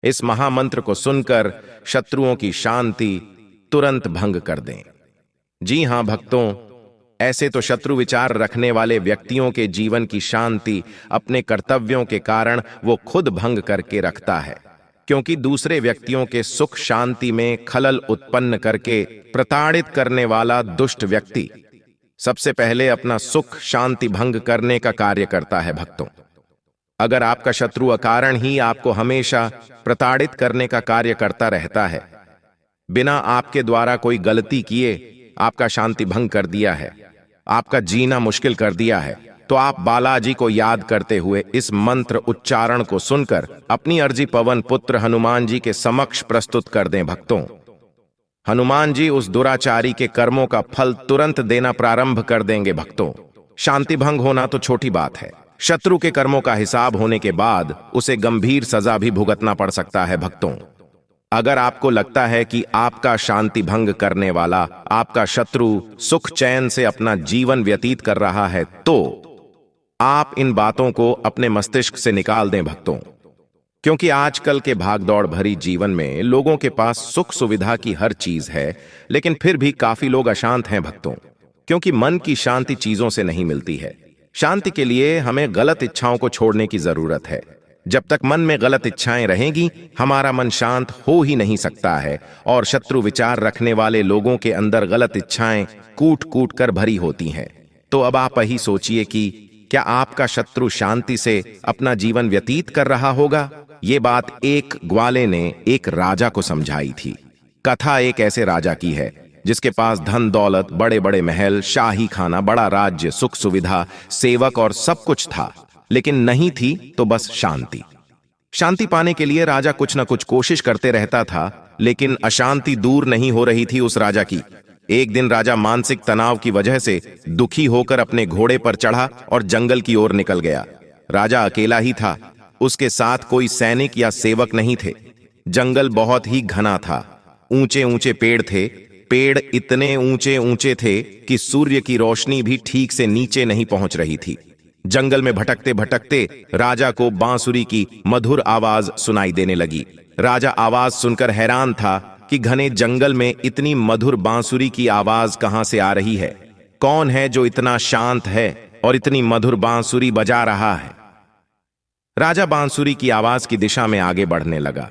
इस महामंत्र को सुनकर शत्रुओं की शांति तुरंत भंग कर दें। जी हां भक्तों, ऐसे तो शत्रु विचार रखने वाले व्यक्तियों के जीवन की शांति अपने कर्तव्यों के कारण वो खुद भंग करके रखता है, क्योंकि दूसरे व्यक्तियों के सुख शांति में खलल उत्पन्न करके प्रताड़ित करने वाला दुष्ट व्यक्ति सबसे पहले अपना सुख शांति भंग करने का कार्य करता है। भक्तों, अगर आपका शत्रु अकारण ही आपको हमेशा प्रताड़ित करने का कार्य करता रहता है, बिना आपके द्वारा कोई गलती किए आपका शांति भंग कर दिया है, आपका जीना मुश्किल कर दिया है, तो आप बालाजी को याद करते हुए इस मंत्र उच्चारण को सुनकर अपनी अर्जी पवन पुत्र हनुमान जी के समक्ष प्रस्तुत कर दें। भक्तों, हनुमान जी उस दुराचारी के कर्मों का फल तुरंत देना प्रारंभ कर देंगे। भक्तों, शांति भंग होना तो छोटी बात है, शत्रु के कर्मों का हिसाब होने के बाद उसे गंभीर सजा भी भुगतना पड़ सकता है। भक्तों, अगर आपको लगता है कि आपका शांति भंग करने वाला आपका शत्रु सुख चैन से अपना जीवन व्यतीत कर रहा है, तो आप इन बातों को अपने मस्तिष्क से निकाल दें। भक्तों, क्योंकि आजकल के भागदौड़ भरी जीवन में लोगों के पास सुख सुविधा की हर चीज है, लेकिन फिर भी काफी लोग अशांत हैं। भक्तों, क्योंकि मन की शांति चीजों से नहीं मिलती है। शांति के लिए हमें गलत इच्छाओं को छोड़ने की जरूरत है। जब तक मन में गलत इच्छाएं रहेंगी, हमारा मन शांत हो ही नहीं सकता है, और शत्रु विचार रखने वाले लोगों के अंदर गलत इच्छाएं कूट कूट कर भरी होती हैं। तो अब आप ही सोचिए कि क्या आपका शत्रु शांति से अपना जीवन व्यतीत कर रहा होगा? ये बात एक ग्वाले ने एक राजा को समझाई थी। कथा एक ऐसे राजा की है जिसके पास धन दौलत, बड़े बड़े महल, शाही खाना, बड़ा राज्य, सुख सुविधा, सेवक और सब कुछ था, लेकिन नहीं थी तो बस शांति। शांति पाने के लिए राजा कुछ न कुछ कोशिश करते रहता था, लेकिन अशांति दूर नहीं हो रही थी उस राजा की। एक दिन राजा मानसिक तनाव की वजह से दुखी होकर अपने घोड़े पर चढ़ा और जंगल की ओर निकल गया। राजा अकेला ही था, उसके साथ कोई सैनिक या सेवक नहीं थे। जंगल बहुत ही घना था, ऊंचे ऊंचे पेड़ थे। पेड़ इतने ऊंचे ऊंचे थे कि सूर्य की रोशनी भी ठीक से नीचे नहीं पहुंच रही थी। जंगल में भटकते भटकते राजा को बांसुरी की मधुर आवाज सुनाई देने लगी। राजा आवाज सुनकर हैरान था कि घने जंगल में इतनी मधुर बांसुरी की आवाज कहां से आ रही है। कौन है जो इतना शांत है और इतनी मधुर बांसुरी बजा रहा है? राजा बांसुरी की आवाज की दिशा में आगे बढ़ने लगा।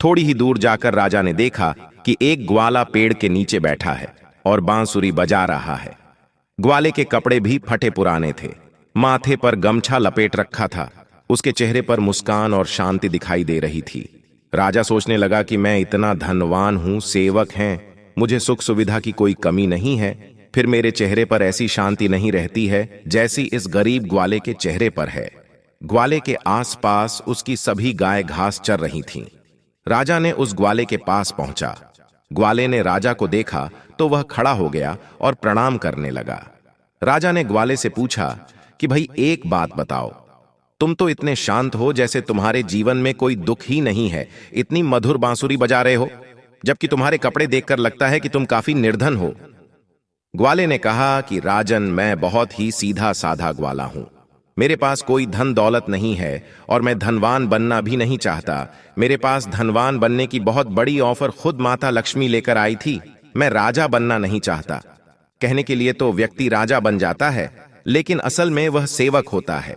थोड़ी ही दूर जाकर राजा ने देखा कि एक ग्वाला पेड़ के नीचे बैठा है और बांसुरी बजा रहा है। ग्वाले के कपड़े भी फटे पुराने थे, माथे पर गमछा लपेट रखा था। उसके चेहरे पर मुस्कान और शांति दिखाई दे रही थी। राजा सोचने लगा कि मैं इतना धनवान हूं, सेवक हैं, मुझे सुख सुविधा की कोई कमी नहीं है, फिर मेरे चेहरे पर ऐसी शांति नहीं रहती है जैसी इस गरीब ग्वाले के चेहरे पर है। ग्वाले के आसपास उसकी सभी गाय घास चर रही थीं। राजा ने उस ग्वाले के पास पहुंचा। ग्वाले ने राजा को देखा तो वह खड़ा हो गया और प्रणाम करने लगा। राजा ने ग्वाले से पूछा कि भाई एक बात बताओ, तुम तो इतने शांत हो जैसे तुम्हारे जीवन में कोई दुख ही नहीं है, इतनी मधुर बांसुरी बजा रहे हो, जबकि तुम्हारे कपड़े देखकर लगता है कि तुम काफी निर्धन हो। ग्वाले ने कहा कि राजन, मैं बहुत ही सीधा साधा ग्वाला हूं, मेरे पास कोई धन दौलत नहीं है और मैं धनवान बनना भी नहीं चाहता। मेरे पास धनवान बनने की बहुत बड़ी ऑफर खुद माता लक्ष्मी लेकर आई थी। मैं राजा बनना नहीं चाहता। कहने के लिए तो व्यक्ति राजा बन जाता है, लेकिन असल में वह सेवक होता है।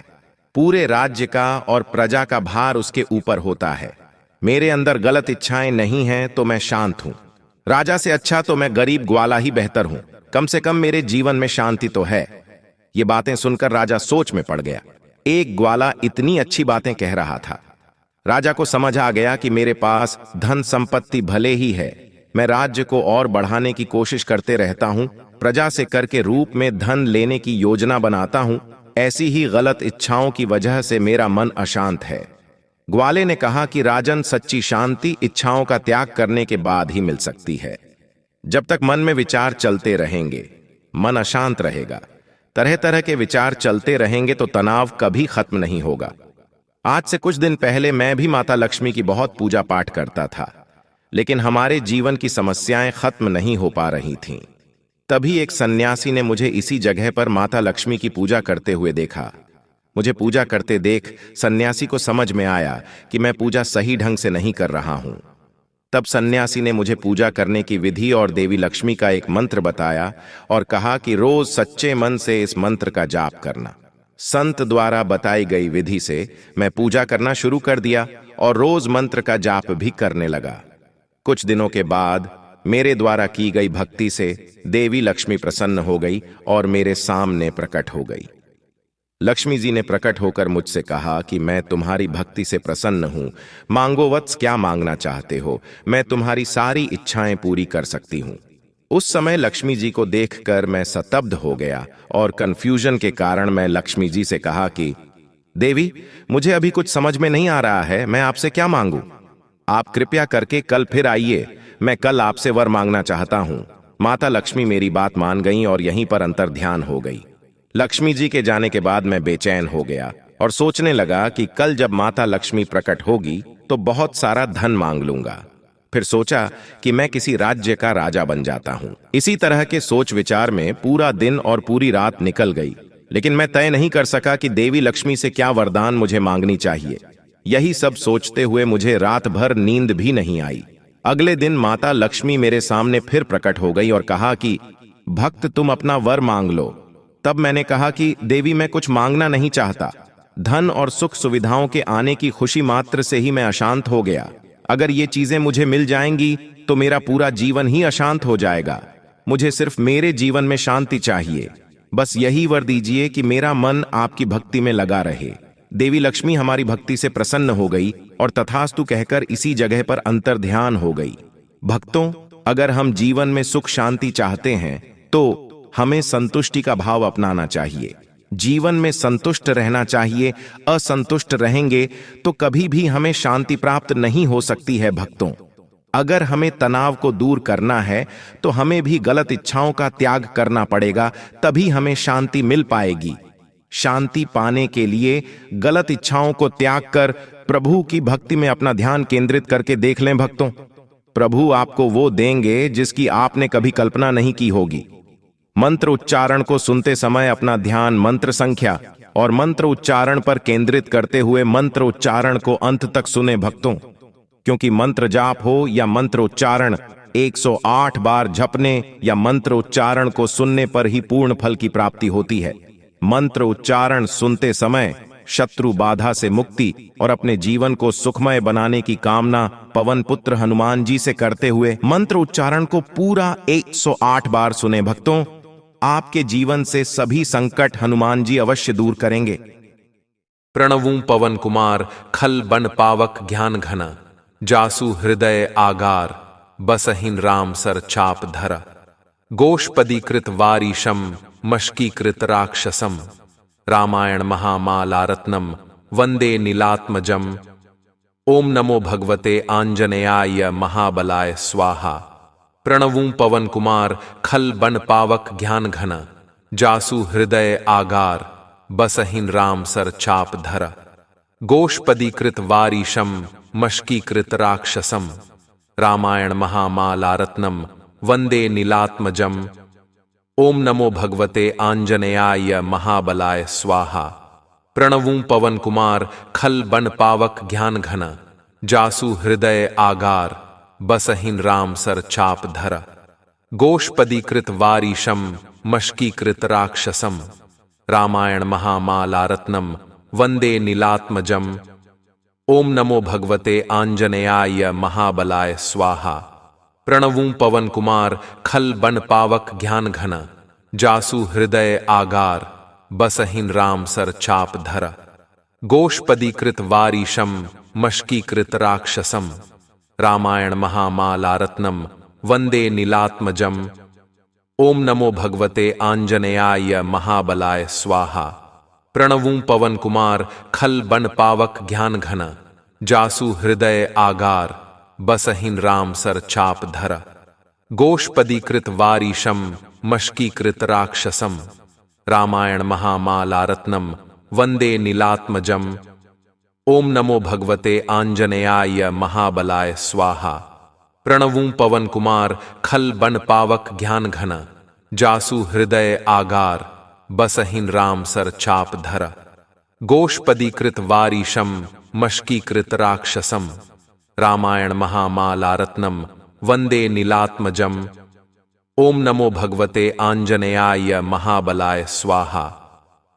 पूरे राज्य का और प्रजा का भार उसके ऊपर होता है। मेरे अंदर गलत इच्छाएं नहीं हैं तो मैं शांत हूं। राजा से अच्छा तो मैं गरीब ग्वाला ही बेहतर हूं। कम से कम मेरे जीवन में शांति तो है। ये बातें सुनकर राजा सोच में पड़ गया। एक ग्वाला इतनी अच्छी बातें कह रहा था। राजा को समझ आ गया कि मेरे पास धन संपत्ति भले ही है, मैं राज्य को और बढ़ाने की कोशिश करते रहता हूं, प्रजा से कर के रूप में धन लेने की योजना बनाता हूं, ऐसी ही गलत इच्छाओं की वजह से मेरा मन अशांत है। ग्वाले ने कहा कि राजन, सच्ची शांति इच्छाओं का त्याग करने के बाद ही मिल सकती है। जब तक मन में विचार चलते रहेंगे, मन अशांत रहेगा। तरह तरह के विचार चलते रहेंगे तो तनाव कभी खत्म नहीं होगा। आज से कुछ दिन पहले मैं भी माता लक्ष्मी की बहुत पूजा पाठ करता था, लेकिन हमारे जीवन की समस्याएं खत्म नहीं हो पा रही थीं। तभी एक सन्यासी ने मुझे इसी जगह पर माता लक्ष्मी की पूजा करते हुए देखा। मुझे पूजा करते देख सन्यासी को समझ में आया कि मैं पूजा सही ढंग से नहीं कर रहा हूं। तब सन्यासी ने मुझे पूजा करने की विधि और देवी लक्ष्मी का एक मंत्र बताया और कहा कि रोज सच्चे मन से इस मंत्र का जाप करना। संत द्वारा बताई गई विधि से मैं पूजा करना शुरू कर दिया और रोज मंत्र का जाप भी करने लगा। कुछ दिनों के बाद मेरे द्वारा की गई भक्ति से देवी लक्ष्मी प्रसन्न हो गई और मेरे सामने प्रकट हो गई। लक्ष्मी जी ने प्रकट होकर मुझसे कहा कि मैं तुम्हारी भक्ति से प्रसन्न हूं, मांगो वत्स, क्या मांगना चाहते हो, मैं तुम्हारी सारी इच्छाएं पूरी कर सकती हूं। उस समय लक्ष्मी जी को देखकर मैं स्तब्ध हो गया और कंफ्यूजन के कारण मैं लक्ष्मी जी से कहा कि देवी, मुझे अभी कुछ समझ में नहीं आ रहा है, मैं आपसे क्या मांगू? आप कृपया करके कल फिर आइए, मैं कल आपसे वर मांगना चाहता हूं। माता लक्ष्मी मेरी बात मान गई और यहीं पर अंतर ध्यान हो गई। लक्ष्मी जी के जाने के बाद मैं बेचैन हो गया और सोचने लगा कि कल जब माता लक्ष्मी प्रकट होगी तो बहुत सारा धन मांग लूंगा। फिर सोचा कि मैं किसी राज्य का राजा बन जाता हूं। इसी तरह के सोच विचार में पूरा दिन और पूरी रात निकल गई, लेकिन मैं तय नहीं कर सका कि देवी लक्ष्मी से क्या वरदान मुझे मांगनी चाहिए। यही सब सोचते हुए मुझे रात भर नींद भी नहीं आई। अगले दिन माता लक्ष्मी मेरे सामने फिर प्रकट हो गई और कहा कि भक्त, तुम अपना वर मांग लो। तब मैंने कहा कि देवी, मैं कुछ मांगना नहीं चाहता। धन और सुख सुविधाओं के आने की खुशी मात्र से ही मैं अशांत हो गया। अगर ये चीजें मुझे मिल जाएंगी तो मेरा पूरा जीवन ही अशांत हो जाएगा। मुझे सिर्फ मेरे जीवन में शांति चाहिए। बस यही वर दीजिए कि मेरा मन आपकी भक्ति में लगा रहे। देवी लक्ष्मी हमारी भक्ति से प्रसन्न हो गई और तथास्तु कहकर इसी जगह पर अंतर्ध्यान हो गई। भक्तों, अगर हम जीवन में सुख शांति चाहते हैं तो हमें संतुष्टि का भाव अपनाना चाहिए। जीवन में संतुष्ट रहना चाहिए। असंतुष्ट रहेंगे तो कभी भी हमें शांति प्राप्त नहीं हो सकती है। भक्तों, अगर हमें तनाव को दूर करना है तो हमें भी गलत इच्छाओं का त्याग करना पड़ेगा, तभी हमें शांति मिल पाएगी। शांति पाने के लिए गलत इच्छाओं को त्याग कर प्रभु की भक्ति में अपना ध्यान केंद्रित करके देख लें। भक्तों, प्रभु आपको वो देंगे जिसकी आपने कभी कल्पना नहीं की होगी। मंत्र उच्चारण को सुनते समय अपना ध्यान मंत्र संख्या और मंत्र उच्चारण पर केंद्रित करते हुए मंत्र उच्चारण को अंत तक सुने। भक्तों, क्योंकि मंत्र जाप हो या मंत्र उच्चारण, 108 बार जपने या मंत्र उच्चारण को सुनने पर ही पूर्ण फल की प्राप्ति होती है। मंत्र उच्चारण सुनते समय शत्रु बाधा से मुक्ति और अपने जीवन को सुखमय बनाने की कामना पवन पुत्र हनुमान जी से करते हुए मंत्र उच्चारण को पूरा 108 बार सुने। भक्तों, आपके जीवन से सभी संकट हनुमान जी अवश्य दूर करेंगे। प्रणवूं पवन कुमार खल बन पावक ज्ञान घन, जासु हृदय आगार बसहिन राम सर चाप धर। गोष्पदीकृत वारीशम मशकीकृत राक्षसम, रामायण महामालारत्नम वंदे नीलात्मजम। ओम नमो भगवते आंजनेयाय महाबलाय स्वाहा। प्रणवूं पवन कुमार खल बन पावक ज्ञान घन, जासु हृदय आगार बसहिन राम सर चाप धर। गोष्पदीकृत वारीशम मशकीकृत राक्षसम, रामायण महामालारत्नम वंदे नीलात्मजम। ओम नमो भगवते आंजनेयाय महाबलाय स्वाहा। प्रणवूं पवन कुमार खल बन पावक ज्ञान घन, जासु हृदय आगार बसहिन राम सर चाप धर। गोष्पदीकृत वारीशम मशकीकृत राक्षसम, रामायण महामालारत्नम वंदे नीलात्मजम। ओम नमो भगवते आंजनेयाय महाबलाय स्वाहा। प्रणवूं पवन कुमार खल बन पावक ज्ञान घन, जासु हृदय आगार बसहिन राम सर चाप धर। गोष्पदीकृत वारीशम मशकीकृत राक्षसम, रामायण महामालारत्नम वंदे नीलात्मजम। ओम नमो भगवते आंजनेयाय महाबलाय स्वाहा। प्रणवूं पवन कुमार खल बन पावक ज्ञान घन, जासु हृदय आगार बसहिन राम सर चाप धर। गोष्पदीकृत वारीशम मशकीकृत राक्षसम, रामायण महामालारत्नम वंदे नीलात्मजम। ओम नमो भगवते आंजनेयाय महाबलाय स्वाहा। प्रणवूं पवन कुमार खल बन पावक ज्ञान घन, जासु हृदय आगार बसहिन राम सर चाप धर। गोष्पदीकृत वारीशम मष्कीकृत राक्षसम रामायण महामालारत्नम वंदे नीलात्मजम। ओम नमो भगवते आंजनेयाय महाबलाय स्वाहा।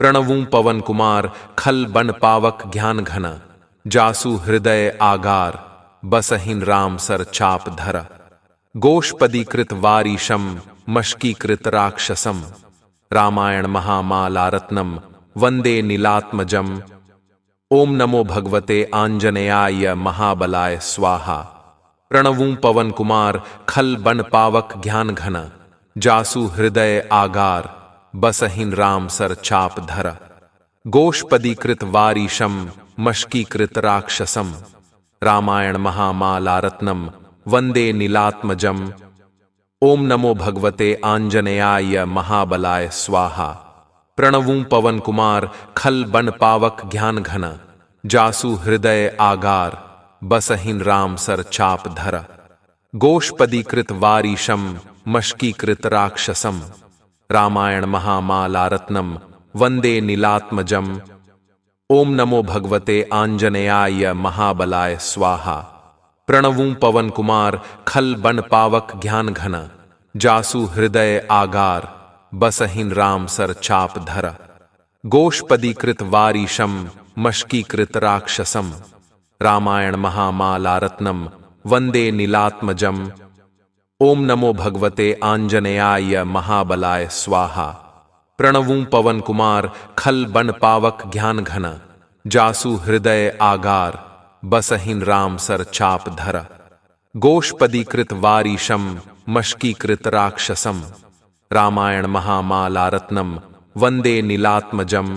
प्रणवूं पवन कुमार खल बन पावक ज्ञान घन जासु हृदय आगार बसहीन राम सर चाप धर। गोष्पदीकृत वारीशम मष्कीकृत राक्षसम रामायण महामालारत्नम वंदे नीलात्मजम। ओम नमो भगवते आंजनेयाय महाबलाय स्वाहा। प्रणवूं पवन कुमार खल बन पावक ज्ञान घन जासु हृदय आगार बसहीन राम सर चाप धर। गोष्पदीकृत वारीशम मष्कीकृत राक्षसम रामायण महामालारत्नम वंदे नीलात्मजम। ओम नमो भगवते आंजनेयाय महाबलाय स्वाहा। प्रणवूं पवन कुमार खल बन पावक ज्ञान घन जासु हृदय आगार बसहीन राम सर चाप धर। गोष्पदीकृत वारीशम मष्कीकृत राक्षसम रामायण महामालारत्नम वंदे नीलात्मजम। ओम नमो भगवते आंजनेयाय महाबलाय स्वाहा। प्रणवूं पवन कुमार खल बन पावक ज्ञान घन जासु हृदय आगार बसहीन राम सर चाप धर। गोष्पदीकृत वारीशम मष्कीकृत राक्षसम रामायण महामालारत्नम वंदे नीलात्मजम। ओम नमो भगवते आंजनेयाय महाबलाय स्वाहा। प्रणवूं पवन कुमार खल बन पावक ज्ञान घन जासु हृदय आगार बसहीन राम सर चाप धर। गोष्पदीकृत वारीशम मष्कीकृत राक्षसम रामायण महामालारत्नम वंदे नीलात्मजम।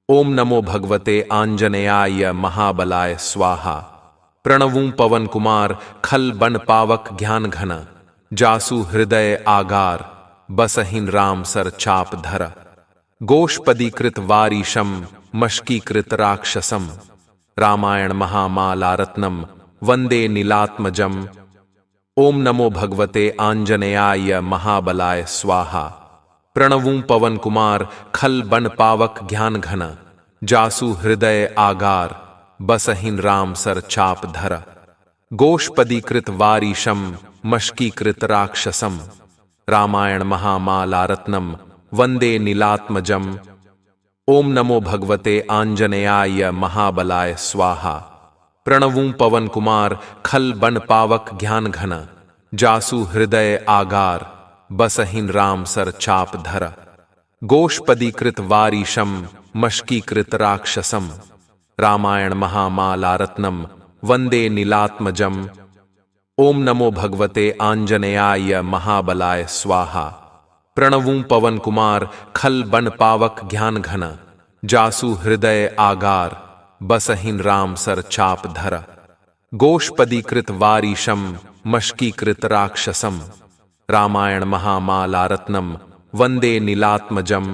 ओम नमो भगवते आंजनेयाय महाबलाय स्वाहा। प्रणवूं पवन कुमार खल बन पावक ज्ञान घन जासु हृदय आगार बसहीन राम सर चाप धर। गोष्पदीकृत वारीशम मष्कीकृत राक्षसम रामायण महामालारत्नम वंदे नीलात्मजम। ओम नमो भगवते आंजनेयाय महाबलाय स्वाहा। प्रणवूं पवन कुमार खल बन पावक ज्ञान घन जासु हृदय आगार बसहीन राम सर चाप धर। गोष्पदीकृत वारीशम मष्कीकृत राक्षसम रामायण महामालारत्नम वंदे नीलात्मजम। ओम नमो भगवते आंजनेयाय महाबलाय स्वाहा। प्रणवूं पवन कुमार खल बन पावक ज्ञान घन जासु हृदय आगार बसहीन राम सर चाप धर। गोष्पदीकृत वारीशम मष्कीकृत राक्षसम रामायण महामालारत्नम वंदे नीलात्मजम। ओम नमो भगवते आंजनेयाय महाबलाय स्वाहा। प्रणवूं पवन कुमार खल बन पावक ज्ञान घन जासु हृदय आगार बसहीन राम सर चाप धर। गोष्पदीकृत वारीशम मष्कीकृत राक्षसम रामायण महामालारत्नम वंदे नीलात्मजम।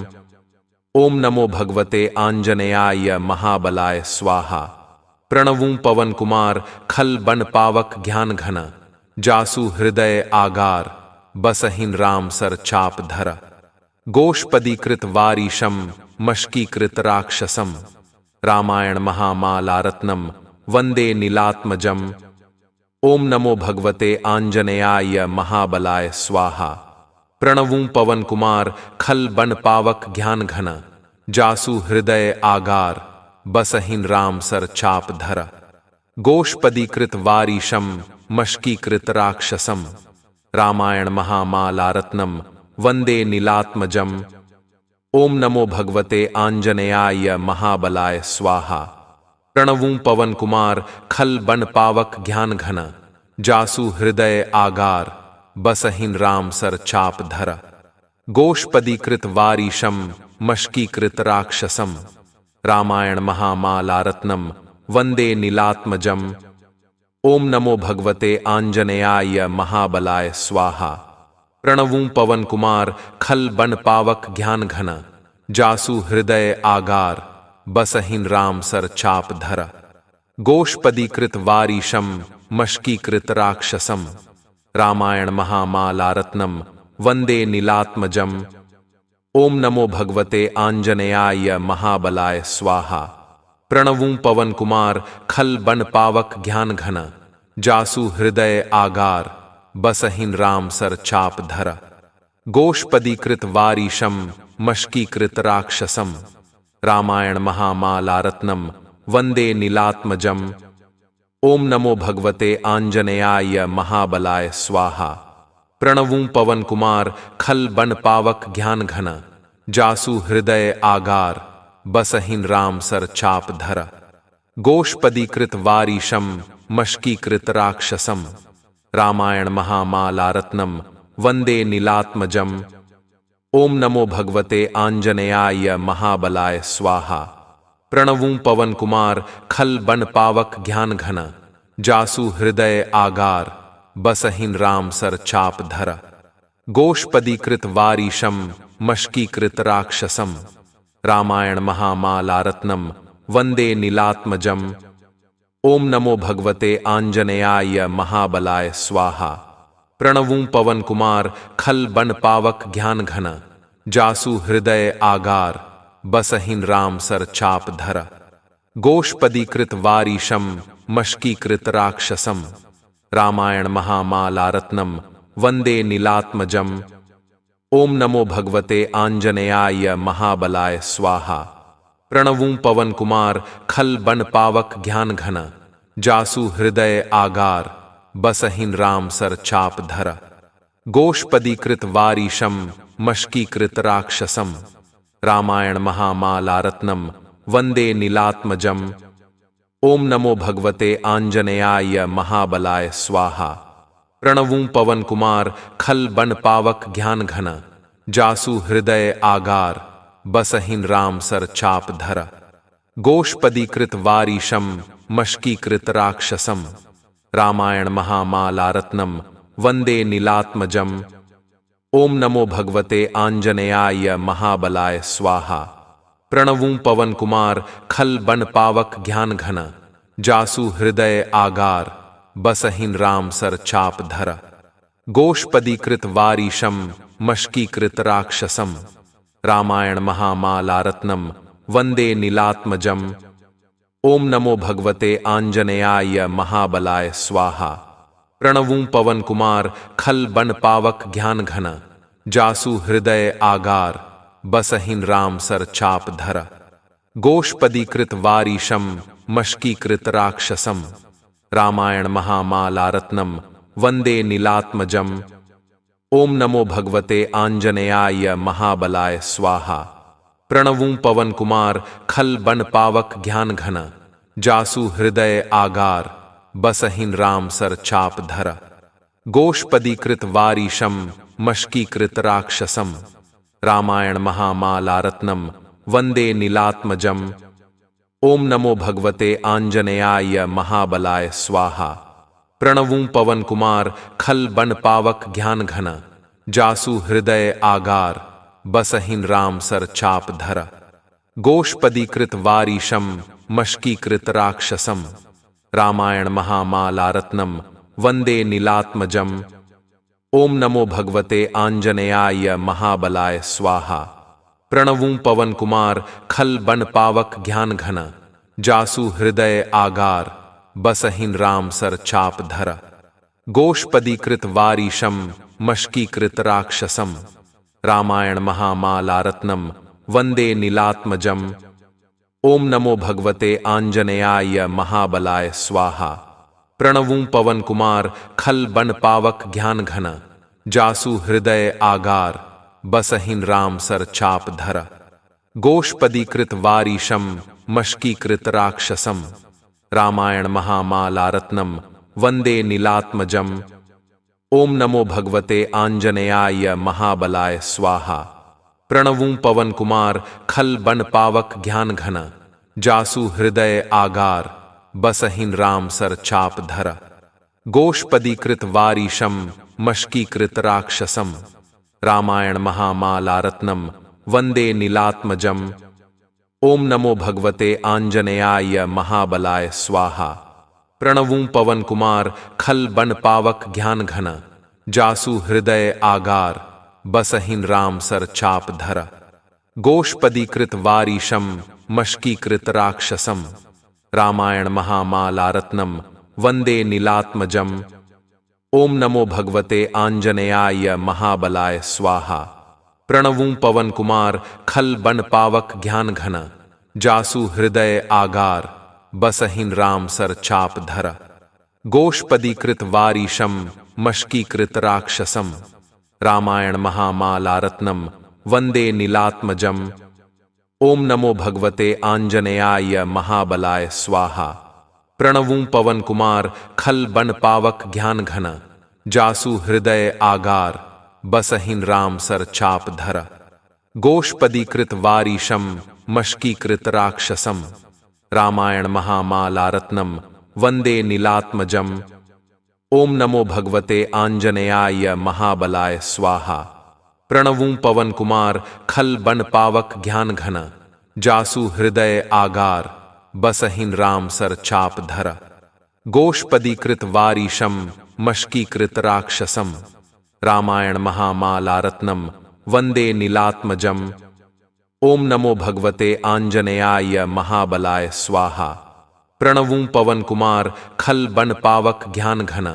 ओम नमो भगवते आंजनेयाय महाबलाय स्वाहा। प्रणवूं पवन कुमार खल बन पावक ज्ञान घन जासु हृदय आगार बसहीन राम सर चाप धर। गोष्पदीकृत वारीशम मष्कीकृत राक्षसम रामायण महामालारत्नम वंदे नीलात्मजम। ओम नमो भगवते आंजनेयाय महाबलाय स्वाहा। प्रणवूं पवन कुमार खल बन पावक ज्ञान घन जासु हृदय आगार बसहीन राम सर चाप धर। गोष्पदीकृत वारीशम मष्कीकृत राक्षसम रामायण महामालारत्नम वंदे नीलात्मजम। ओम नमो भगवते आंजनेयाय महाबलाय स्वाहा। प्रणवूं पवन कुमार खल बन पावक ज्ञान घन जासु हृदय आगार बसहीन राम सर चाप धर। गोष्पदीकृत वारीशम मष्कीकृत राक्षसम रामायण महामालारत्नम वंदे नीलात्मजम। ओम नमो भगवते आंजनेयाय महाबलाय स्वाहा। प्रणवूं पवन कुमार खल बन पावक ज्ञान घन जासु हृदय आगार बसहीन राम सर चाप धर। गोष्पदीकृत वारीशम मष्कीकृत राक्षसम रामायण महामालारत्नम वंदे नीलात्मजम। ओम नमो भगवते आंजनेयाय महाबलाय स्वाहा। प्रणवूं पवन कुमार खल बन पावक ज्ञान घन, जासु हृदय आगार बसहिन राम सर चाप धर। गोष्पदीकृत वारीशम मष्कीकृत राक्षसम, रामायण महामालारत्नम वंदे नीलात्मजम। ओम नमो भगवते आंजनेयाय महाबलाय स्वाहा। प्रणवूं पवन कुमार खल बन पावक ज्ञान घन, जासु हृदय आगार बसहिन राम सर चाप धर। गोष्पदीकृत वारीशम मष्कीकृत राक्षसम, रामायण महामालारत्नम वंदे नीलात्मजम। ओम नमो भगवते आंजनेयाय महाबलाय स्वाहा। प्रणवूं पवन कुमार खल बन पावक ज्ञान घन, जासु हृदय आगार बसहिन राम सर चाप धर। गोष्पदीकृत वारीशम मष्कीकृत राक्षसम, रामायण महामालारत्नम वंदे नीलात्मजम। ओम नमो भगवते आंजनेयाय महाबलाय स्वाहा। प्रणवूं पवन कुमार खल बन पावक ज्ञान घन, जासु हृदय आगार बसहिन राम सर चाप धर। गोष्पदीकृत वारीशम मष्कीकृत राक्षसम, रामायण महामालारत्नम वंदे नीलात्मजम। ओम नमो भगवते आंजनेयाय महाबलाय स्वाहा। प्रणवूं पवन कुमार खल बन पावक ज्ञान घन, जासु हृदय आगार बसहिन राम सर चाप धर। गोष्पदीकृत वारीशम मष्कीकृत राक्षसम, रामायण महामालारत्नम वंदे नीलात्मजम। ओम नमो भगवते आंजनेयाय महाबलाय स्वाहा। प्रणवूं पवन कुमार खल बन पावक ज्ञान घन, जासु हृदय आगार बसहिन राम सर चाप धर। गोष्पदीकृत वारीशम मष्कीकृत राक्षसम, रामायण महामालारत्नम वंदे नीलात्मजम। ओम नमो भगवते आंजनेयाय महाबलाय स्वाहा। प्रणवूं पवन कुमार खल बन पावक ज्ञान घन, जासु हृदय आगार बसहिन राम सर चाप धर। गोष्पदीकृत वारीशम मष्कीकृत राक्षसम, रामायण महामालारत्नम वंदे नीलात्मजम। ओम नमो भगवते आंजनेयाय महाबलाय स्वाहा। प्रणवूं पवन कुमार खल बन पावक ज्ञान घन, जासु हृदय आगार बसहिन राम सर चाप धर। गोष्पदीकृत वारीशम मष्कीकृत राक्षसम, रामायण महामालारत्नम वंदे नीलात्मजम। ओम नमो भगवते आंजनेयाय महाबलाय स्वाहा। प्रणवूं पवन कुमार खल बन पावक ज्ञान घन, जासु हृदय आगार बसहिन राम सर चाप धर। गोष्पदीकृत वारीशम मष्कीकृत राक्षसम, रामायण महामालारत्नम वंदे नीलात्मजम। ओम नमो भगवते आंजनेयाय महाबलाय स्वाहा। प्रणवूं पवन कुमार खल बन पावक ज्ञान घन, जासु हृदय आगार बसहिन राम सर चाप धर। गोष्पदीकृत वारीशम मष्कीकृत राक्षसम, रामायण महामालारत्नम वंदे नीलात्मजम। ओम नमो भगवते आंजनेयाय महाबलाय स्वाहा। प्रणवूं पवन कुमार खल बन पावक ज्ञान घन, जासु हृदय आगार बसहिन राम सर चाप धर। गोष्पदीकृत वारीशम मष्कीकृत राक्षसम, रामायण महामालारत्नम वंदे नीलात्मजम। ओम नमो भगवते आंजनेयाय महाबलाय स्वाहा। प्रणवूं पवन कुमार खल बन पावक ज्ञान घन, जासु हृदय आगार बसहिन राम सर चाप धर। गोष्पदीकृत वारीशम मष्कीकृत राक्षसम, रामायण महामालारत्नम वंदे नीलात्मजम। ओम नमो भगवते आंजनेयाय महाबलाय स्वाहा। प्रणवूं पवन कुमार खल बन पावक ज्ञान घन, जासु हृदय आगार बसहिन राम सर चाप धर। गोष्पदीकृत वारीशम मष्कीकृत राक्षसम, रामायण महामालारत्नम वंदे नीलात्मजम। ओम नमो भगवते आंजनेयाय महाबलाय स्वाहा। प्रणवूं पवन कुमार खल बन पावक ज्ञान घन, जासु हृदय आगार बसहिन राम सर चाप धर। गोष्पदीकृत वारीशम मष्कीकृत राक्षसम रामायण महामालारत्नम वंदे नीलात्मजम। ओम नमो भगवते आंजनेयाय महाबलाय स्वाहा। प्रणवूं पवन कुमार खल बन पावक ज्ञान घन जासु हृदय आगार बसहिन राम सर चाप धर। गोष्पदीकृत वारीशम मष्कीकृत राक्षसम रामायण महामालारत्नम वंदे नीलात्मजम। ओम नमो भगवते आंजनेयाय महाबलाय स्वाहा। प्रणवूं पवन कुमार खल बन पावक ज्ञान घन जासु हृदय आगार बसहिन राम सर चाप धर। गोष्पदीकृत वारीशम मष्कीकृत राक्षसम रामायण महामालारत्नम वंदे नीलात्मजम। ओम नमो भगवते आंजनेयाय महाबलाय स्वाहा। प्रणवूं पवन कुमार खल बन पावक ज्ञान घन जासु हृदय आगार बसहिन राम सर चाप धर। गोष्पदीकृत वारीशम मष्कीकृत राक्षसम रामायण महामालारत्नम वंदे नीलात्मजम। ओम नमो भगवते आंजनेयाय महाबलाय स्वाहा। प्रणवूं पवन कुमार खल बन पावक ज्ञान घन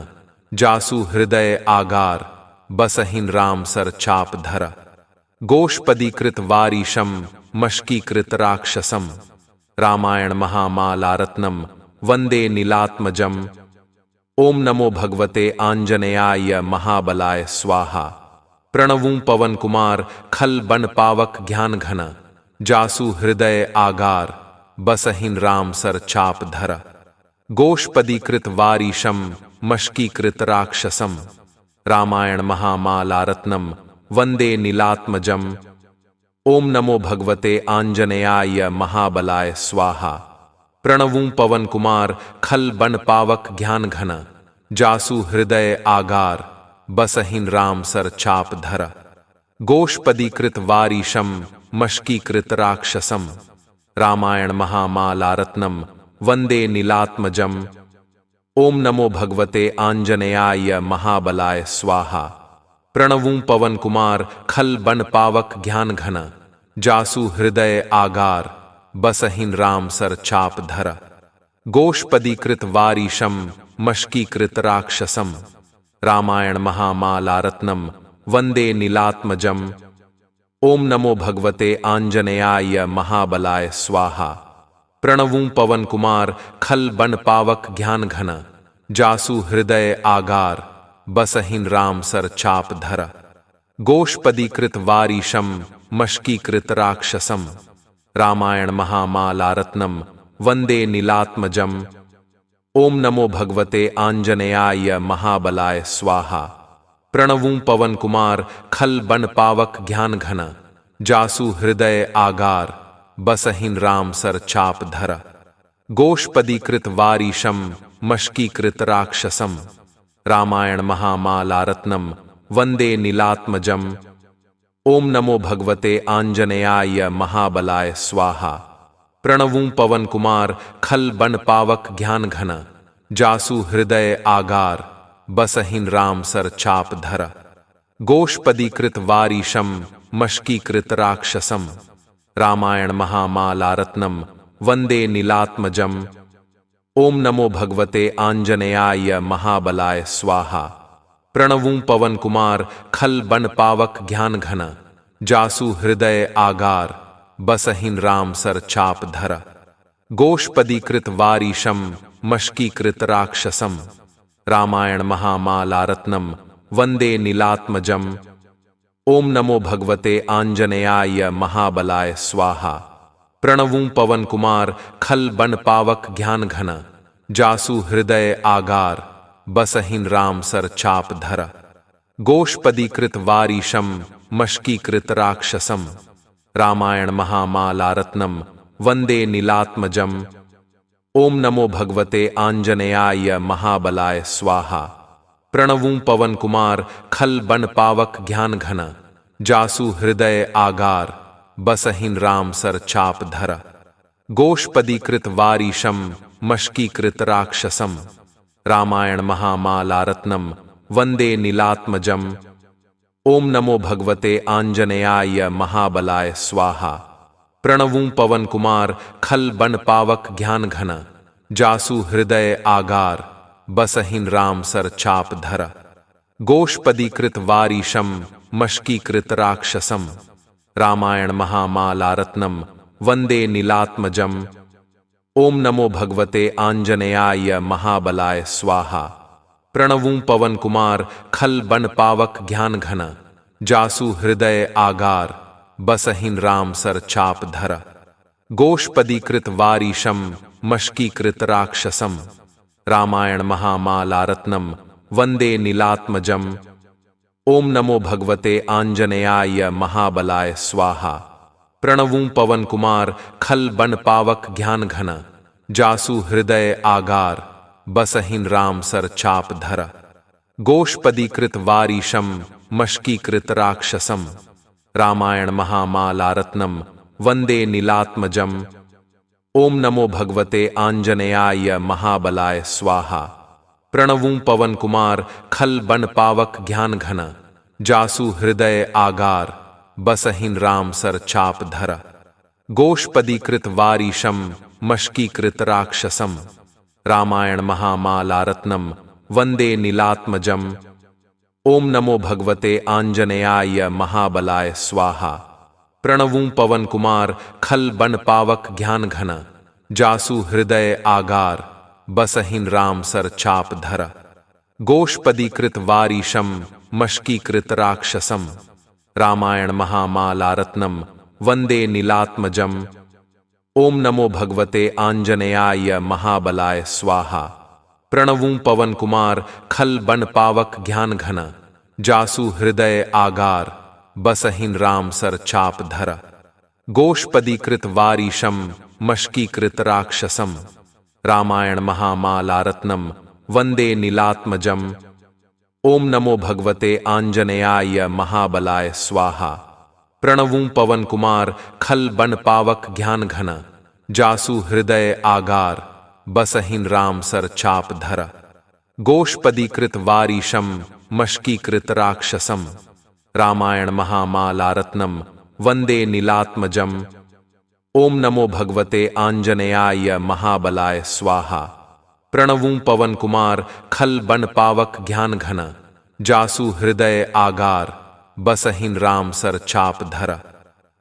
जासु हृदय आगार बसहिन राम सर चाप धर। गोष्पदीकृत वारीशम मष्कीकृत राक्षसम रामायण महामालारत्नम वंदे नीलात्मजम। ओम नमो भगवते आंजनेयाय महाबलाय स्वाहा। प्रणवूं पवन कुमार खल बन पावक ज्ञान घन जासु हृदय आगार बसहिन राम सर चाप धर। गोष्पदीकृत वारीशम मष्कीकृत राक्षसम रामायण महामालारत्नम वंदे नीलात्मजम। ओम नमो भगवते आंजनेयाय महाबलाय स्वाहा। प्रणवूं पवन कुमार खल बन पावक ज्ञान घन जासु हृदय आगार बसहिन राम सर चाप धर। गोष्पदीकृत वारीशम मष्कीकृत राक्षसम रामायण महामालारत्नम वंदे नीलात्मजम। ओम नमो भगवते आंजनेयाय महाबलाय स्वाहा। प्रणवूं पवन कुमार खल बन पावक ज्ञान घन जासु हृदय आगार बसहिन राम सर चाप धर। गोष्पदीकृत वारीशम मष्कीकृत राक्षसम रामायण महामालारत्नम वंदे नीलात्मजम। ओम नमो भगवते आंजनेयाय महाबलाय स्वाहा। प्रणवूं पवन कुमार खल बन पावक ज्ञान घन जासु हृदय आगार बसहिन राम सर चाप धर। गोष्पदीकृत वारीशम मष्कीकृत राक्षसम रामायण महामालारत्नम वंदे नीलात्मजम। ओम नमो भगवते आंजनेयाय महाबलाय स्वाहा। प्रणवूं पवन कुमार खल बन पावक ज्ञान घन जासु हृदय आगार बसहिन राम सर चाप धर। गोष्पदीकृत वारीशम मष्कीकृत राक्षसम रामायण महामालारत्नम वंदे नीलात्मजम। ओम नमो भगवते आंजनेयाय महाबलाय स्वाहा। प्रणवूं पवन कुमार खल बन पावक ज्ञान घन जासु हृदय आगार बसहिन राम सर चाप धर। गोष्पदीकृत वारीशम मष्कीकृत राक्षसम रामायण महामालारत्नम वंदे नीलात्मजम। ओम नमो भगवते आंजनेयाय महाबलाय स्वाहा। प्रणवूं पवन कुमार खल बन पावक ज्ञान घन जासु हृदय आगार बसहिन राम सर चाप धर। गोष्पदीकृत वारीशम मष्कीकृत राक्षसम रामायण महामालारत्नम वंदे नीलात्मजम। ओम नमो भगवते आंजनेयाय महाबलाय स्वाहा। प्रणवूं पवन कुमार खल बन पावक ज्ञान घन जासु हृदय आगार बसहिन राम सर चाप धर। गोष्पदीकृत वारीशम मष्कीकृत राक्षसम रामायण महामालारत्नम वंदे नीलात्मजम। ओम नमो भगवते आंजनेयाय महाबलाय स्वाहा। प्रणवूं पवन कुमार खल बन पावक ज्ञान घन जासु हृदय आगार बसहिन राम सर चाप धर। गोष्पदीकृत वारीशम मष्कीकृत राक्षसम रामायण महामालारत्नम वंदे नीलात्मजम। ओम नमो भगवते आंजनेयाय महाबलाय स्वाहा। प्रणवूं पवन कुमार खल बन पावक ज्ञान घन, जासु हृदय आगार बसहिन राम सर चाप धर। गोष्पदीकृत वारीशम मशकीकृत राक्षसम, रामायण महामालारत्नम वंदे नीलात्मजम। ओम नमो भगवते आंजनेयाय महाबलाय स्वाहा। प्रणवूं पवन कुमार खल बन पावक ज्ञान घन, जासु हृदय आगार बसहिन राम सर चाप धर। गोष्पदीकृत वारीशम मशकीकृत राक्षसम, रामायण महामालारत्नम वंदे नीलात्मजम। ओम नमो भगवते आंजनेयाय महाबलाय स्वाहा। प्रणवूं पवन कुमार खल बन पावक ज्ञान घन, जासु हृदय आगार बसहिन राम सर चाप धर। गोष्पदीकृत वारीशम मशकीकृत राक्षसम, रामायण महामालारत्नम वंदे नीलात्मजम। ओम नमो भगवते आंजनेयाय महाबलाय स्वाहा। प्रणवूं पवन कुमार खल बन पावक ज्ञान घन, जासु हृदय आगार बसहिन राम सर चाप धर। गोष्पदीकृत वारीशम मशकीकृत राक्षसम, रामायण महामालारत्नम वंदे नीलात्मजम। ओम नमो भगवते आंजनेयाय महाबलाय स्वाहा। प्रणवूं पवन कुमार खल बन पावक ज्ञान घन, जासु हृदय आगार बसहिन राम सर चाप धर। गोष्पदीकृत वारीशम मशकीकृत राक्षसम, रामायण महामालारत्नम वंदे नीलात्मजम। ओम नमो भगवते आंजनेयाय महाबलाय स्वाहा। प्रणवूं पवन कुमार खल बन पावक ज्ञान घन, जासु हृदय आगार बसहिन राम सर चाप धर। गोष्पदीकृत वारीशम मशकीकृत राक्षसम, रामायण महामालारत्नम वंदे नीलात्मजम। ओम नमो भगवते आंजनेयाय महाबलाय स्वाहा। प्रणवूं पवन कुमार खल बन पावक ज्ञान घन, जासु हृदय आगार बसहिन राम सर चाप धर। गोष्पदीकृत वारीशम मशकीकृत राक्षसम, रामायण महामालारत्नम वंदे नीलात्मजम। ओम नमो भगवते आंजनेयाय महाबलाय स्वाहा। प्रणवूं पवन कुमार खल बन पावक ज्ञान घन, जासु हृदय आगार बसहिन राम सर चाप धर।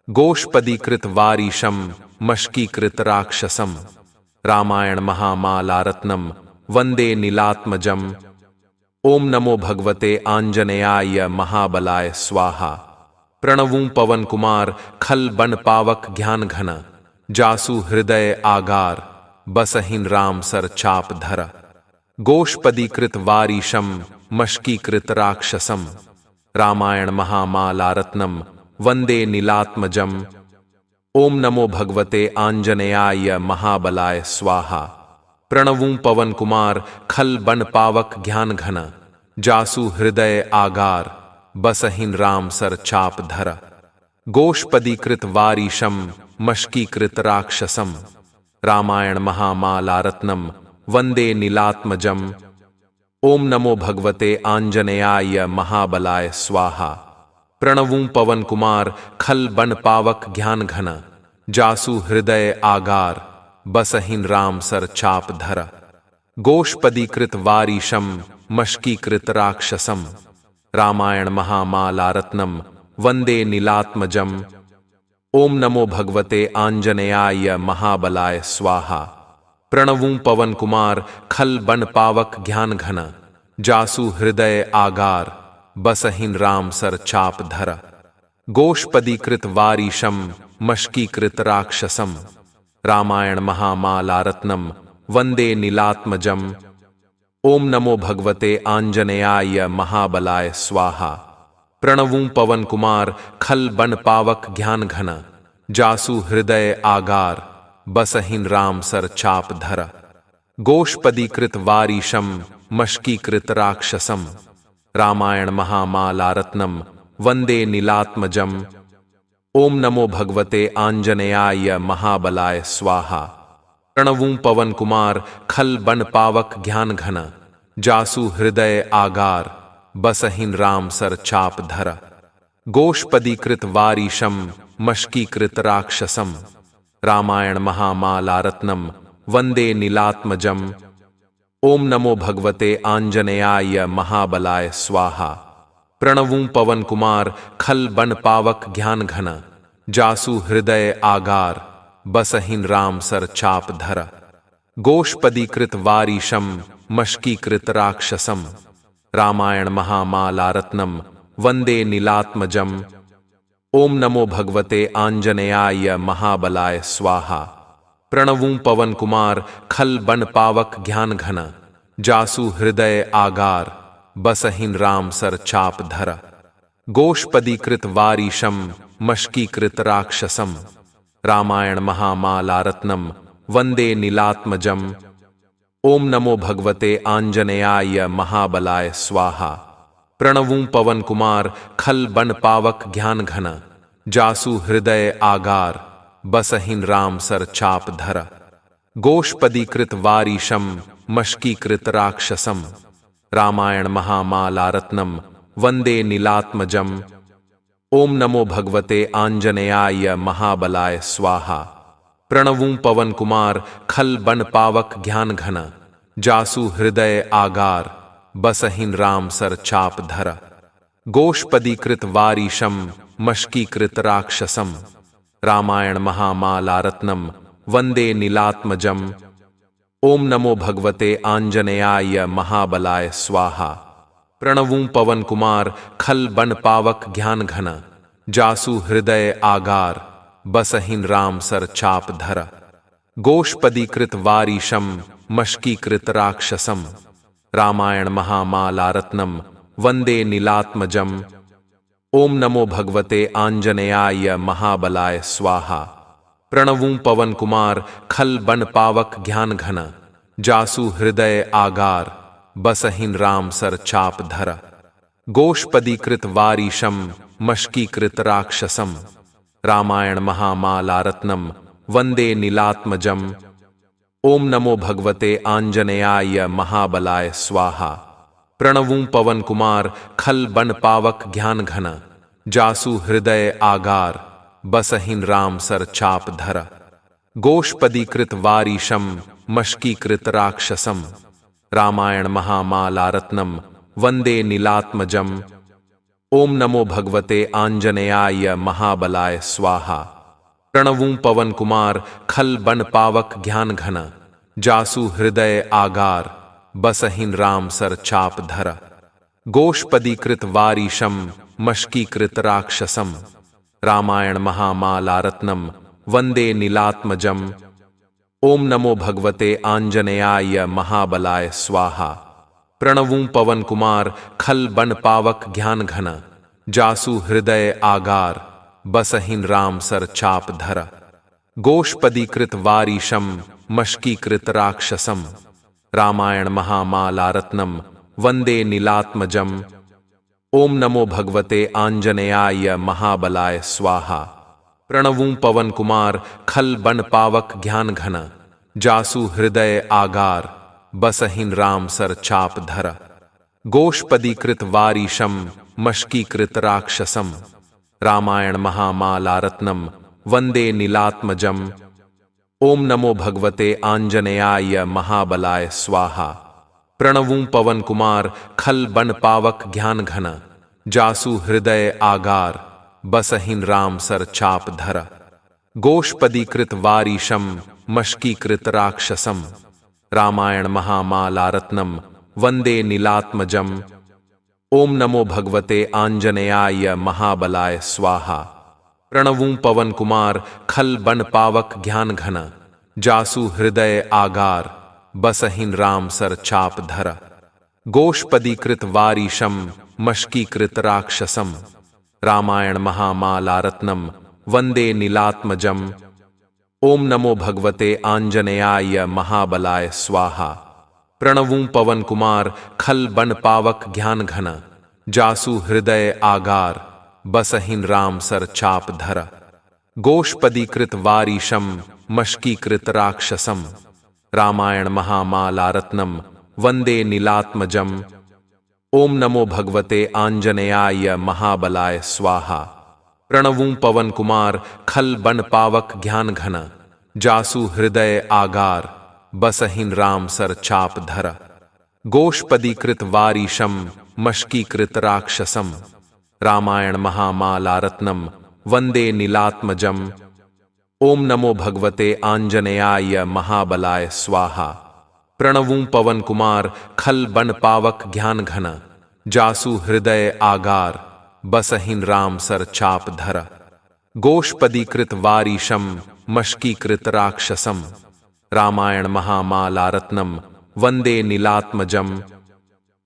गोष्पदीकृत वारीशम मशकीकृत राक्षसम, रामायण महामालारत्नम वंदे नीलात्मजम। ओम नमो भगवते आंजनेयाय महाबलाय स्वाहा। प्रणवूं पवन कुमार खल बन पावक ज्ञान घन, जासु हृदय आगार बसहिन राम सर चाप धर। गोष्पदीकृत वारीशम मशकीकृत राक्षसम, रामायण महामालारत्नम वंदे नीलात्मजम। ओम नमो भगवते आंजनेयाय महाबलाय स्वाहा। प्रणवूं पवन कुमार खल बन पावक ज्ञान घन, जासु हृदय आगार बसहिन राम सर चाप धर। गोष्पदीकृत वारीशम मशकीकृत राक्षसम, रामायण महामालारत्नम वंदे नीलात्मजम। ओम नमो भगवते आंजनेयाय महाबलाय स्वाहा। प्रणवूं पवन कुमार खल बन पावक ज्ञान घन, जासु हृदय आगार बसहिन राम सर चाप धर। गोष्पदीकृत वारीशम मशकीकृत राक्षसम, रामायण महामालारत्नम वंदे नीलात्मजम। ओम नमो भगवते आंजनेयाय महाबलाय स्वाहा। प्रणवूं पवन कुमार खल बन पावक ज्ञान घन, जासु हृदय आगार बसहिन राम सर चाप धर। गोष्पदीकृत वारीशम मशकीकृत राक्षसम, रामायण महामालारत्नम वंदे नीलात्मजम। ओम नमो भगवते आंजनेयाय महाबलाय स्वाहा। प्रणवूं पवन कुमार खल बन पावक ज्ञान घन, जासु हृदय आगार बसहिन राम सर चाप धर। गोष्पदीकृत वारीशम मशकीकृत राक्षसम, रामायण महामालारत्नम वंदे नीलात्मजम। ओम नमो भगवते आंजनेयाय महाबलाय स्वाहा। प्रणवूं पवन कुमार खल बन पावक ज्ञान घन, जासु हृदय आगार बसहिन राम सर चाप धर। गोष्पदीकृत वारीशम मष्कीकृत राक्षसम रामायण महामालारत्नम वंदे नीलात्मजम। ओम नमो भगवते आंजनेयाय महाबलाय स्वाहा। प्रणवूं पवन कुमार खल बन पावक ज्ञान घन जासु हृदय आगार बसहिन राम सर चाप धर। गोष्पदीकृत वारीशम मष्कीकृत राक्षसम रामायण महामालारत्नम वंदे नीलात्मजम। ओम नमो भगवते आंजनेयाय महाबलाय स्वाहा। प्रणवूं पवन कुमार खल बन पावक ज्ञान घन जासु हृदय आगार बसहिन राम सर चाप धर। गोष्पदीकृत वारीशम मष्कीकृत राक्षसम रामायण महामालारत्नम वंदे नीलात्मजम। ओम नमो भगवते आंजनेयाय महाबलाय स्वाहा। प्रणवूं पवन कुमार खल बन पावक ज्ञान घन जासु हृदय आगार बसहिन राम सर चाप धर। गोष्पदीकृत वारीशम मष्कीकृत राक्षसम रामायण महामालारत्नम वंदे नीलात्मजम। ओम नमो भगवते आंजनेयाय महाबलाय स्वाहा। प्रणवूं पवन कुमार खल बन पावक ज्ञान घन जासु हृदय आगार बसहिन राम सर चाप धर। गोष्पदीकृत वारीशम मष्कीकृत राक्षसम रामायण महामालारत्नम वंदे नीलात्मजम। ओम नमो भगवते आंजनेयाय महाबलाय स्वाहा। प्रणवूं पवन कुमार खल बन पावक ज्ञान घन जासु हृदय आगार बसहिन राम सर चाप धर। गोष्पदीकृत वारीशम मष्कीकृत राक्षसम रामायण महामालारत्नम वंदे नीलात्मजम। ओम नमो भगवते आंजनेयाय महाबलाय स्वाहा। प्रणवूं पवन कुमार खल बन पावक ज्ञान घन जासु हृदय आगार बसहिन राम सर चाप धर। गोष्पदीकृत वारीशम मष्कीकृत राक्षसम रामायण महामालारत्नम वंदे नीलात्मजम। ओम नमो भगवते आंजनेयाय महाबलाय स्वाहा। प्रणवूं पवन कुमार खल बन पावक ज्ञान घन जासु हृदय आगार बसहिन राम सर चाप धर। गोष्पदीकृत वारीशम मष्कीकृत राक्षसम रामायण महामालारत्नम वंदे नीलात्मजम। ओम नमो भगवते आंजनेयाय महाबलाय स्वाहा। प्रणवूं पवन कुमार खल बन पावक ज्ञान घन जासु हृदय आगार बसहिन राम सर चाप धर। गोष्पदीकृत वारीशम मष्कीकृत राक्षसम रामायण महामालारत्नम वंदे नीलात्मजम। ओम नमो भगवते आंजनेयाय महाबलाय स्वाहा। प्रणवूं पवन कुमार खल बन पावक ज्ञान घन जासु हृदय आगार बसहिन राम सर चाप धर। गोष्पदीकृत वारीशम मष्कीकृत राक्षसम रामायण महामालारत्नम वंदे नीलात्मजम। ओम नमो भगवते आंजनेयाय महाबलाय स्वाहा। प्रणवूं पवन कुमार खल बन पावक ज्ञान घन जासु हृदय आगार बसहिन राम सर चाप धर। गोष्पदीकृत वारीशम मष्कीकृत राक्षसम रामायण महामालारत्नम वंदे नीलात्मजम। ओम नमो भगवते आंजनेयाय महाबलाय स्वाहा। प्रणवूं पवन कुमार खल बन पावक ज्ञान घन जासु हृदय आगार बसहिन राम सर चाप धर। गोष्पदीकृत वारीशम मष्कीकृत राक्षसम रामायण महामालारत्नम वंदे नीलात्मजम। ओम नमो भगवते आंजनेयाय महाबलाय स्वाहा। प्रणवूं पवन कुमार खल बन पावक ज्ञान घन जासु हृदय आगार बसहिन राम सर चाप धर। गोष्पदीकृत वारीशम मष्कीकृत राक्षसम रामायण महामालारत्नम वंदे नीलात्मजम। ओम नमो भगवते आंजनेयाय महाबलाय स्वाहा। प्रणवूं पवन कुमार खल बन पावक ज्ञान घन जासु हृदय आगार बसहिन राम सर चाप धर। गोष्पदीकृत वारीशम मष्कीकृत राक्षसम रामायण महामालारत्नम वंदे नीलात्मजम। ओम नमो भगवते आंजनेयाय महाबलाय स्वाहा। प्रणवूं पवन कुमार खल बन पावक ज्ञान घन, जासु हृदय आगार बसहिन राम सर चाप धर। गोष्पदीकृत वारीशम मष्कीकृत राक्षसम, रामायण महामालारत्नम वंदे नीलात्मजम। ओम नमो भगवते आंजनेयाय महाबलाय स्वाहा। प्रणवूं पवन कुमार खल बन पावक ज्ञान घन, जासु हृदय आगार बसहिन राम सर चाप धर। गोष्पदीकृत वारीशम मष्कीकृत राक्षसम, रामायण महामालारत्नम वंदे नीलात्मजम।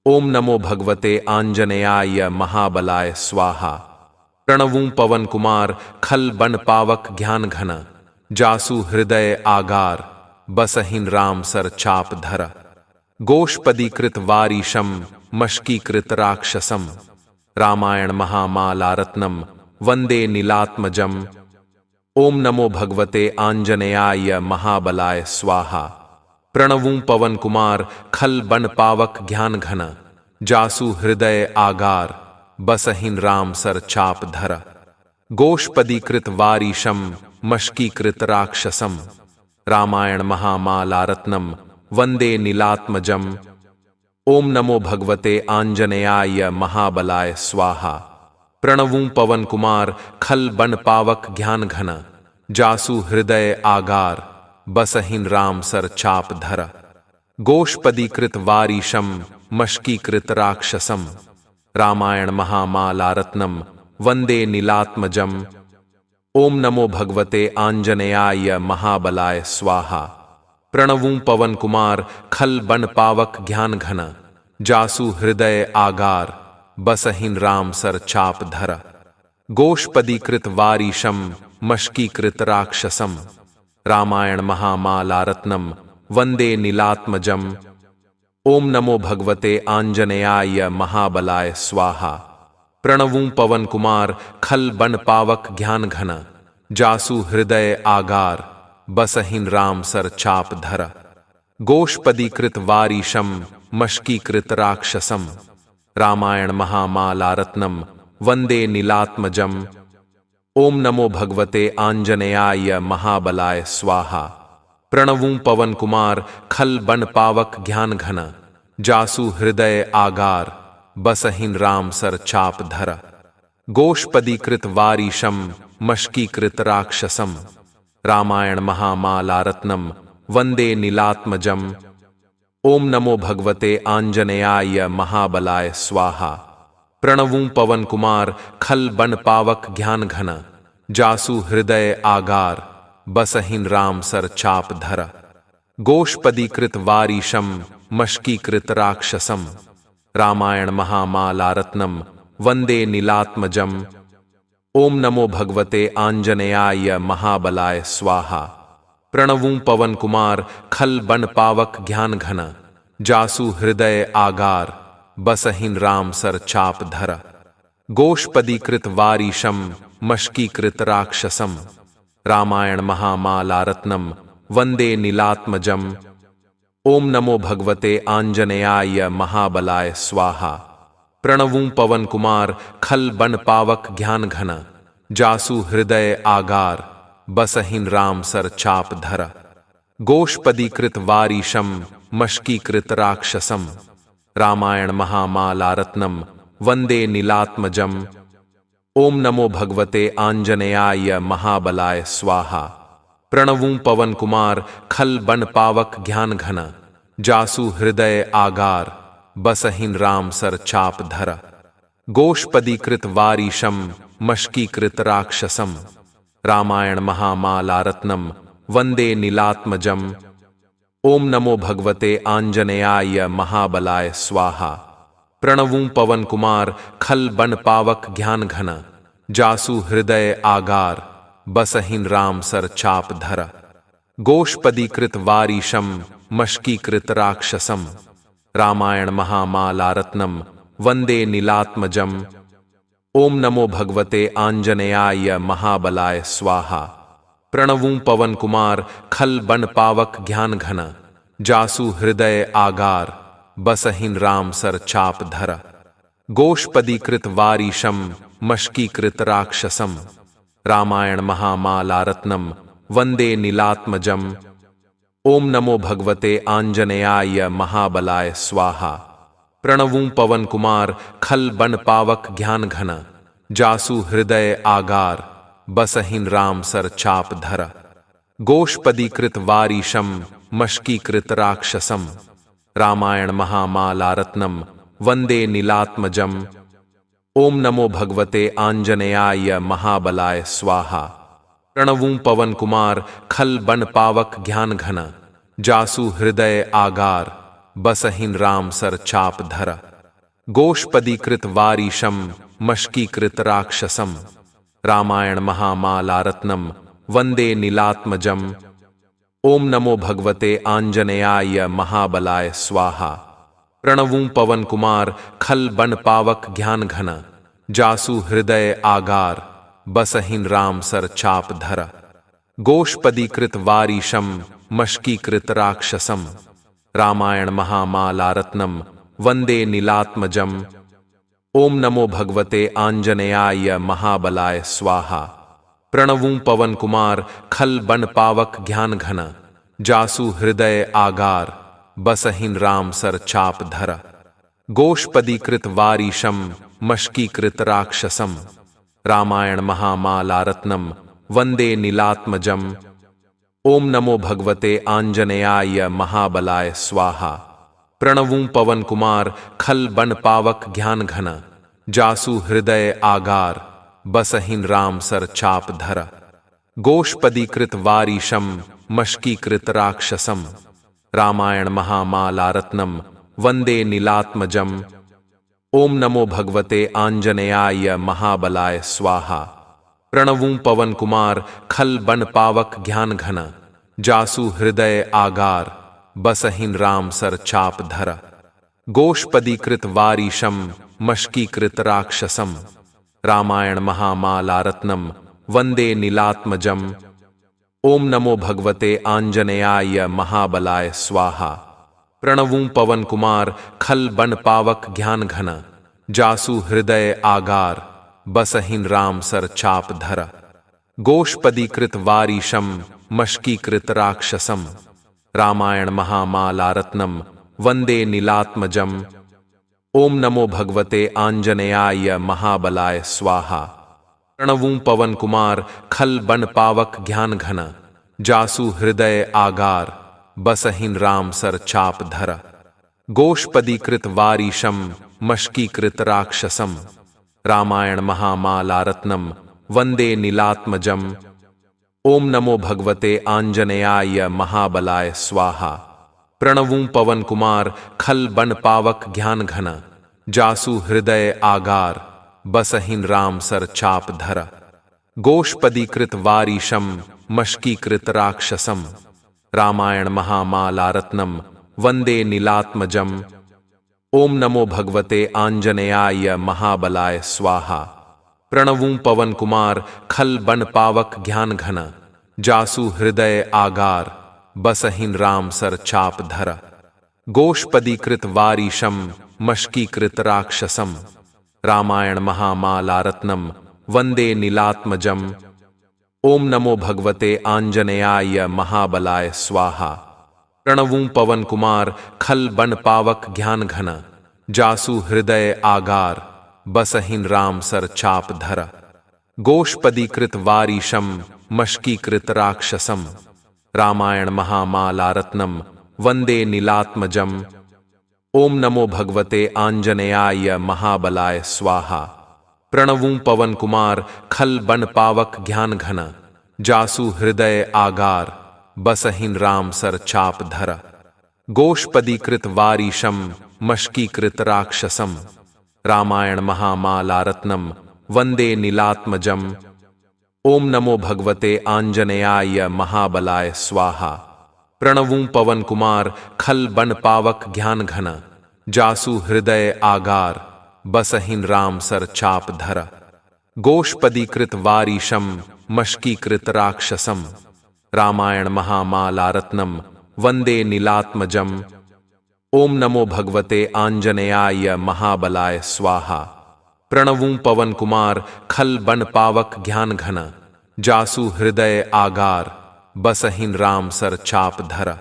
ओम नमो भगवते आंजनेयाय महाबलाय स्वाहा। प्रणवूं पवन कुमार खल बन पावक ज्ञान घन, जासु हृदय आगार बसहिन राम सर चाप धर। गोष्पदीकृत वारीशम मष्कीकृत राक्षसम, रामायण महामालारत्नम वंदे नीलात्मजम। ओम नमो भगवते आंजनेयाय महाबलाय स्वाहा। प्रणवूं पवन कुमार खल बन पावक ज्ञान घन, जासु हृदय आगार बसहिन राम सर चाप धर। गोष्पदीकृत वारीशम मष्कीकृत राक्षसम, रामायण महामालारत्नम वंदे नीलात्मजम। ओम नमो भगवते आंजनेयाय महाबलाय स्वाहा। प्रणवूं पवन कुमार खल बन पावक ज्ञान घन, जासु हृदय आगार बसहिन राम सर चाप धर। गोष्पदीकृत वारीशम मष्कीकृत राक्षसम, रामायण महामालारत्नम वंदे नीलात्मजम। ओम नमो भगवते आंजनेयाय महाबलाय स्वाहा। प्रणवूं पवन कुमार खल बन पावक ज्ञान घन, जासु हृदय आगार बसहिन राम सर चाप धर। गोष्पदीकृत वारीशम मष्कीकृत राक्षसम, रामायण महामालारत्नम वंदे नीलात्मजम। ओम नमो भगवते आंजनेयाय महाबलाय स्वाहा। प्रणवूं पवन कुमार खल बन पावक ज्ञान घन, जासु हृदय आगार बसहिन राम सर चाप धर। गोष्पदीकृत वारीशम मष्कीकृत राक्षसम, रामायण महामालारत्नम वंदे नीलात्मजम। ओम नमो भगवते आंजनेयाय महाबलाय स्वाहा। प्रणवूं पवन कुमार खल बन पावक ज्ञान घन, जासु हृदय आगार बसहिन राम सर चाप धर। गोष्पदीकृत वारीशम मष्कीकृत राक्षसम, रामायण महामालारत्नम वंदे नीलात्मजम। ओम नमो भगवते आंजनेयाय महाबलाय स्वाहा। प्रणवूं पवन कुमार खल बन पावक ज्ञान घन, जासु हृदय आगार बसहिन राम सर चाप धर। गोष्पदीकृत वारीशम मष्कीकृत राक्षसम, रामायण महामालारत्नम वंदे नीलात्मजम। ओम नमो भगवते आंजनेयाय महाबलाय स्वाहा। प्रणवूं पवन कुमार खल बन पावक ज्ञान घन, जासु हृदय आगार बसहिन राम सर चाप धर। गोष्पदीकृत वारीशम मष्कीकृत राक्षसम, रामायण महामालारत्नम वंदे नीलात्मजम। ओम नमो भगवते आंजनेयाय महाबलाय स्वाहा। प्रणवूं पवन कुमार खल बन पावक ज्ञान घन, जासु हृदय आगार बसहिन राम सर चाप धर। गोष्पदीकृत वारीशम मष्कीकृत राक्षसम, रामायण महामालारत्नम वंदे नीलात्मजम। ओम नमो भगवते आंजनेयाय महाबलाय स्वाहा। प्रणवूं पवन कुमार खल बन पावक ज्ञान घन, जासु हृदय आगार बसहिन राम सर चाप धर। गोष्पदीकृत वारीशम मष्कीकृत राक्षसम, रामायण महामालारत्नम वंदे नीलात्मजम। ओम नमो भगवते आंजनेयाय महाबलाय स्वाहा। प्रणवूं पवन कुमार खल बन पावक ज्ञान घन, जासु हृदय आगार बसहिन राम सर चाप धर। गोष्पदीकृत वारीशम मष्कीकृत राक्षसम, रामायण महामालारत्नम वंदे नीलात्मजम। ओम नमो भगवते आंजनेयाय महाबलाय स्वाहा। प्रणवूं पवन कुमार खल बन पावक ज्ञान घन, जासु हृदय आगार बसहिन राम सर चाप धर। गोष्पदीकृत वारीशम मष्कीकृत राक्षसम रामायण महामालारत्नम वंदे नीलात्मजम। ओम नमो भगवते आंजनेयाय महाबलाय स्वाहा। प्रणवूं पवन कुमार खल बन पावक ज्ञान घन जासु हृदय आगार बसहिन राम सर चाप धर। गोष्पदीकृत वारीशम मष्कीकृत राक्षसम रामायण महामालारत्नम वंदे नीलात्मजम। ओम नमो भगवते आंजनेयाय महाबलाय स्वाहा। प्रणवूं पवन कुमार खल बन पावक ज्ञान घन जासु हृदय आगार बसहिन राम सर चाप धर। गोष्पदीकृत वारीशम मष्कीकृत राक्षसम रामायण महामालारत्नम वंदे नीलात्मजम। ओम नमो भगवते आंजनेयाय महाबलाय स्वाहा। प्रणवूं पवन कुमार खल बन पावक ज्ञान घन जासु हृदय आगार बसहिन राम सर चाप धर। गोष्पदीकृत वारीशम मष्कीकृत राक्षसम रामायण महामालारत्नम वंदे नीलात्मजम। ओम नमो भगवते आंजनेयाय महाबलाय स्वाहा। प्रणवूं पवन कुमार खल बन पावक ज्ञान घन जासु हृदय आगार बसहिन राम सर चाप धर। गोष्पदीकृत वारीशम मष्कीकृत राक्षसम रामायण महामालारत्नम वंदे नीलात्मजम। ओम नमो भगवते आंजनेयाय महाबलाय स्वाहा। प्रणवूं पवन कुमार खल बन पावक ज्ञान घन जासु हृदय आगार बसहिन राम सर चाप धर। गोष्पदीकृत वारीशम मष्कीकृत राक्षसम रामायण महामालारत्नम वंदे नीलात्मजम। ओम नमो भगवते आंजनेयाय महाबलाय स्वाहा। प्रणवूं पवन कुमार खल बन पावक ज्ञान घन जासु हृदय आगार बसहिन राम सर चाप धर। गोष्पदीकृत वारीशम मष्कीकृत राक्षसम रामायण महामालारत्नम वंदे नीलात्मजम। ओम नमो भगवते आंजनेयाय महाबलाय स्वाहा। प्रणवूं पवन कुमार खल बन पावक ज्ञान घन जासु हृदय आगार बसहिन राम सर चाप धर। गोष्पदीकृत वारीशम मष्कीकृत राक्षसम रामायण महामालारत्नम वंदे नीलात्मजम। ओम नमो भगवते आंजनेयाय महाबलाय स्वाहा। प्रणवूं पवन कुमार खल बन पावक ज्ञान घन जासु हृदय आगार बसहिन राम सर चाप धर। गोष्पदीकृत वारीशम मष्कीकृत राक्षसम रामायण महामालारत्नम वंदे नीलात्मजम। ओम नमो भगवते आंजनेयाय महाबलाय स्वाहा। प्रणवूं पवन कुमार खल बन पावक ज्ञान घन जासु हृदय आगार बसहिन राम सर चाप धर। गोष्पदीकृत वारीशम मष्कीकृत राक्षसम रामायण महामालारत्नम वंदे नीलात्मजम। ओम नमो भगवते आंजनेयाय महाबलाय स्वाहा। प्रणवूं पवन कुमार खल बन पावक ज्ञान घन जासु हृदय आगार बसहिन राम सर चाप धर। गोष्पदीकृत वारीशम मष्कीकृत राक्षसम रामायण महामालारत्नम वंदे नीलात्मजम। ओम नमो भगवते आंजनेयाय महाबलाय स्वाहा। प्रणवूं पवन कुमार खल बन पावक ज्ञान घन जासु हृदय आगार बसहिन राम सर चाप धर। गोष्पदीकृत वारीशम मष्कीकृत राक्षसम रामायण महामालारत्नम वंदे नीलात्मजम। ओम नमो भगवते आंजनेयाय महाबलाय स्वाहा। प्रणवूं पवन कुमार खल बन पावक ज्ञान घन जासु हृदय आगार बसहिन राम सर चाप धर। गोष्पदीकृत वारीशम मष्कीकृत राक्षसम रामायण महामालारत्नम वंदे नीलात्मजम। ओम नमो भगवते आंजनेयाय महाबलाय स्वाहा। प्रणवूं पवन कुमार खल बन पावक ज्ञान घन जासु हृदय आगार बसहिन राम सर चाप धर। गोष्पदीकृत वारीशम मष्कीकृत राक्षसम रामायण महामालारत्नम वंदे नीलात्मजम। ओम नमो भगवते आंजनेयाय महाबलाय स्वाहा। प्रणवूं पवन कुमार खल बन पावक ज्ञान घन। जासु हृदय आगार बसहीन राम सर चाप धर।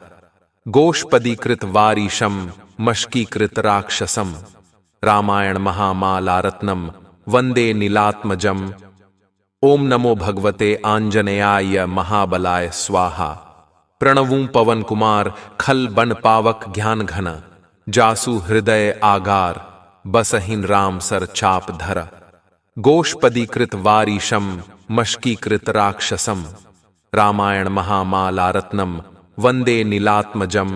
गोष्पदीकृत वारीशम मशकीकृत राक्षसम। रामायण महामालारत्नम वंदे नीलात्मजम। ओम नमो भगवते आंजनेयाय महाबलाय स्वाहा। प्रणवूं पवन कुमार खल बन पावक ज्ञान घन। जासु हृदय आगार बसहीन राम सर चाप धर। गोष्पदीकृत वारीशम मशकीकृत राक्षसम। रामायण महामालारत्नम वंदे नीलात्मजम।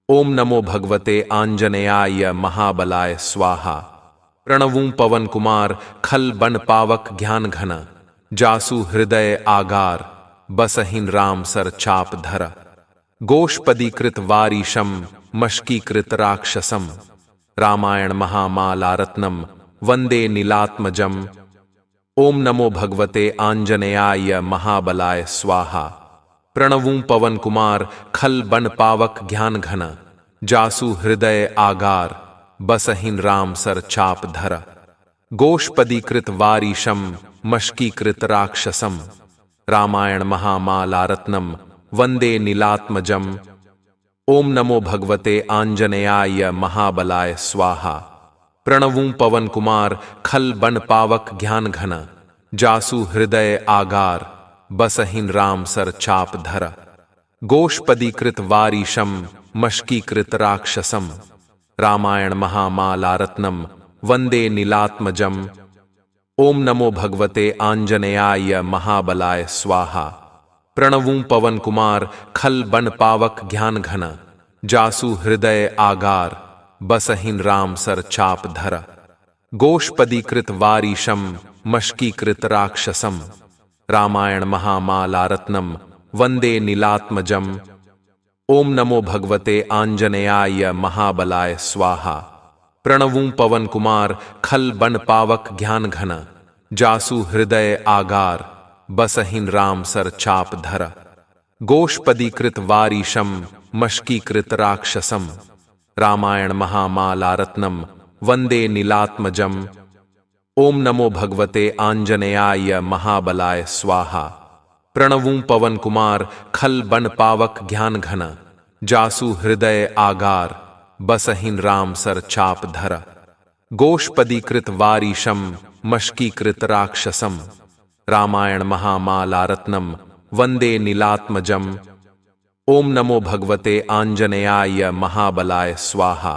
ओम नमो भगवते आंजनेयाय महाबलाय स्वाहा। प्रणवूं पवन कुमार खल बन पावक ज्ञान घन। जासु हृदय आगार बसहीन राम सर चाप धर। गोष्पदीकृत वारीशम मशकीकृत राक्षसम। रामायण महामालारत्नम वंदे नीलात्मजम। ओम नमो भगवते आंजनेयाय महाबलाय स्वाहा। प्रणवूं पवन कुमार खल बन पावक ज्ञान घन। जासु हृदय आगार बसहीन राम सर चाप धर। गोष्पदीकृत वारीशम मशकीकृत राक्षसम। रामायण महामालारत्नम वंदे नीलात्मजम। ओम नमो भगवते आंजनेयाय महाबलाय स्वाहा। प्रणवूं पवन कुमार खल बन पावक ज्ञान घन। जासु हृदय आगार बसहीन राम सर चाप धर। गोष्पदीकृत वारीशम मशकीकृत राक्षसम। रामायण महामालारत्नम वंदे नीलात्मजम। ओम नमो भगवते आंजनेयाय महाबलाय स्वाहा। प्रणवूं पवन कुमार खल बन पावक ज्ञान घन। जासु हृदय आगार बसहीन राम सर चाप धर। गोष्पदीकृत वारीशम मशकीकृत राक्षसम। रामायण महामालारत्नम वंदे नीलात्मजम। ओम नमो भगवते आंजनेयाय महाबलाय स्वाहा। प्रणवूं पवन कुमार खल बन पावक ज्ञान घन। जासु हृदय आगार बसहीन राम सर चाप धर। गोष्पदीकृत वारीशम मशकीकृत राक्षसम। रामायण महामालारत्नम वंदे नीलात्मजम। ओम नमो भगवते आंजनेयाय महाबलाय स्वाहा। प्रणवूं पवन कुमार खल बन पावक ज्ञान घन। जासु हृदय आगार बसहीन राम सर चाप धर। गोष्पदीकृत वारीशम मशकीकृत राक्षसम। रामायण महामालारत्नम वंदे नीलात्मजम। ओम नमो भगवते आंजनेयाय महाबलाय स्वाहा।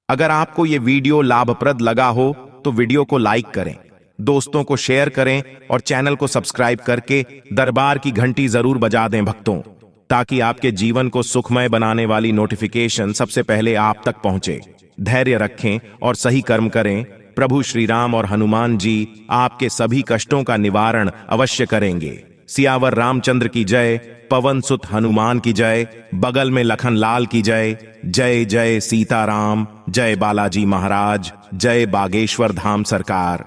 अगर आपको ये वीडियो लाभप्रद लगा हो तो वीडियो को लाइक करें, दोस्तों को शेयर करें और चैनल को सब्सक्राइब करके दरबार की घंटी जरूर बजा दें भक्तों, ताकि आपके जीवन को सुखमय बनाने वाली नोटिफिकेशन सबसे पहले आप तक पहुंचे। धैर्य रखें और सही कर्म करें। प्रभु श्री राम और हनुमान जी आपके सभी कष्टों का निवारण अवश्य करेंगे। सियावर रामचंद्र की जय, पवन सुत हनुमान की जय, बगल में लखन लाल की जय। जय जय सीताराम, जय बालाजी महाराज, जय बागेश्वर धाम सरकार।